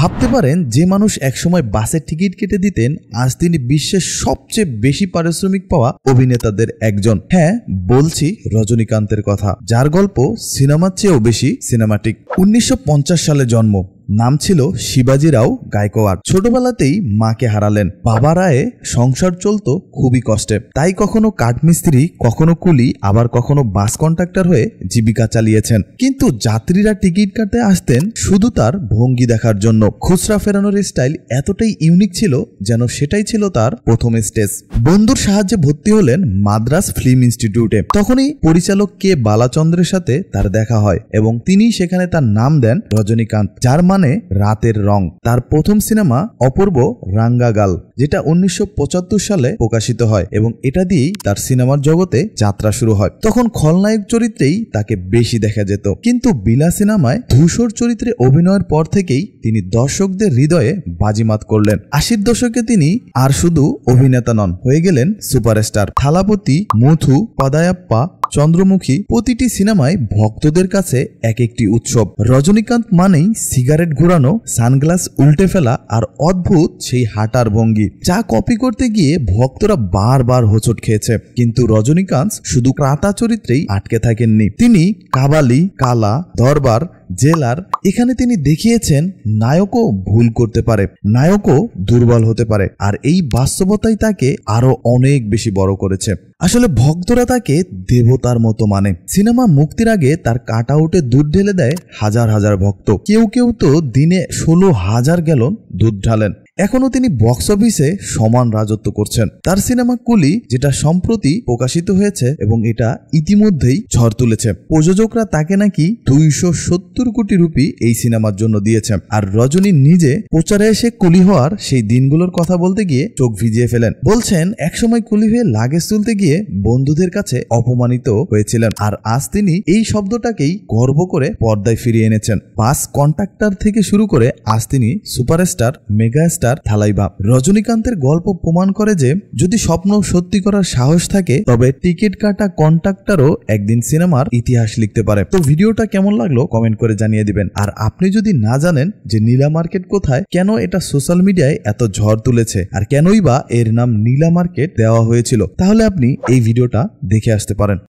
ভাবতে পারেন যে মানুষ একসময় বাসের টিকিট কেটে দিতেন আজ তিনি বিশ্বের সবচেয়ে বেশি পারিশ্রমিক পাওয়া অভিনেতাদের একজন। হ্যাঁ, বলছি রজনীকান্তের কথা, যার গল্প সিনেমার চেয়েও বেশি সিনেমাটিক। 1950 সালে জন্ম, নাম ছিল শিবাজি রাও গায়কোয়াড়। ছোটবেলাতেই মাকে হারালেন। বাবা রায়ে সংসার চলতো খুবই কষ্টে, তাই কখনো কাঠমিস্ত্রি, কখনো কুলি, আবার কখনো বাস কন্ট্রাক্টর হয়ে জীবিকা চালিয়েছেন। কিন্তু যাত্রীরা টিকিট কাটতে আসতেন শুধু তার ভঙ্গি দেখার জন্য। খুচরা ফেরানোর স্টাইল এতটাই ইউনিক ছিল যেন সেটাই ছিল তার প্রথম স্টেজ। বন্ধুর সাহায্যে ভর্তি হলেন মাদ্রাস ফিল্ম ইনস্টিটিউটে। তখনই পরিচালক কে বালাচন্দ্রের সাথে তার দেখা হয় এবং তিনি সেখানে তার নাম দেন রজনীকান্ত, যার মানে রাতের রং। তার প্রথম সিনেমা অপূর্ব রাঙ্গাগাল, যেটা 1975 সালে প্রকাশিত হয় এবং এটা দিয়েই তার সিনেমার জগতে যাত্রা শুরু হয়। তখন খলনায়ক চরিত্রেই তাকে বেশি দেখা যেত, কিন্তু বিলা সিনেমায় ধূসর চরিত্রে অভিনয়ের পর থেকেই তিনি দর্শকদের হৃদয়ে বাজিমাত করলেন। 80-র দশকে তিনি আর শুধু অভিনেতা নন, হয়ে গেলেন সুপারস্টার। থালাপতি, মুথু, পদায়াপ্পা, চন্দ্রমুখী, প্রতিটি সিনেমায় ভক্তদের কাছে এক একটি উৎসব। রজনীকান্ত মানেই সিগারেট ঘোরানো, সানগ্লাস উল্টে ফেলা আর অদ্ভুত সেই হাঁটার ভঙ্গি, যা কপি করতে গিয়ে ভক্তরা বারবার হোঁচট খেয়েছে। কিন্তু রজনীকান্ত শুধু ক্রাতা চরিত্রেই আটকে থাকেননি। তিনি কাবালি, কালা, দরবার, জেলার, এখানে তিনি দেখিয়েছেন নায়কও ভুল করতে পারে, নায়কও দুর্বল হতে পারে। আর এই বাস্তবতাই তাকে আরো অনেক বেশি বড় করেছে। আসলে ভক্তরা তাকে দেবতার মতো মানে। সিনেমা মুক্তির আগে তার কাট আউটে দুধ ঢেলে দেয় হাজার হাজার ভক্ত। কেউ কেউ তো দিনে 16,000 গ্যালন দুধ ঢালেন। এখনো তিনি বক্স অফিসে সমান রাজত্ব করছেন। তার সিনেমা কুলি, যেটা সম্প্রতি প্রকাশিত হয়েছে এবং এটা ইতিমধ্যেই ঝড় তুলেছে, প্রযোজকরা তাকে নাকি 270 কোটি রুপি এই সিনেমার জন্য দিয়েছে। আর রজনী নিজে প্রচারে এসে কুলি হওয়ার সেই দিনগুলোর কথা বলতে গিয়ে চোখ ভিজিয়ে ফেলেন। বলছেন, একসময় কুলি হয়ে লাগেজ তুলতে গিয়ে বন্ধুদের কাছে অপমানিত হয়েছিলেন, আর আজ তিনি এই শব্দটাকেই গর্ব করে পর্দায় ফিরিয়ে এনেছেন। বাস কন্ট্রাক্টর থেকে শুরু করে আজ তিনি সুপারস্টার, মেগা স্টার, থালাইবা। রজনীকান্তের গল্প প্রমাণ করে যে যদি স্বপ্ন সত্যি করার সাহস থাকে তবে টিকিট কাটা কন্ট্রাক্টরও একদিন সিনেমার ইতিহাস লিখতে পারে। তো ভিডিওটা কেমন লাগলো কমেন্ট করে জানিয়ে দিবেন। আর আপনি যদি না জানেন যে নীলা মার্কেট কোথায়, কেন এটা সোশ্যাল মিডিয়ায় এত ঝড় তুলেছে, আর কেনই বা এর নাম নীলা মার্কেট দেওয়া হয়েছিল, তাহলে আপনি এই ভিডিওটা দেখে আসতে পারেন।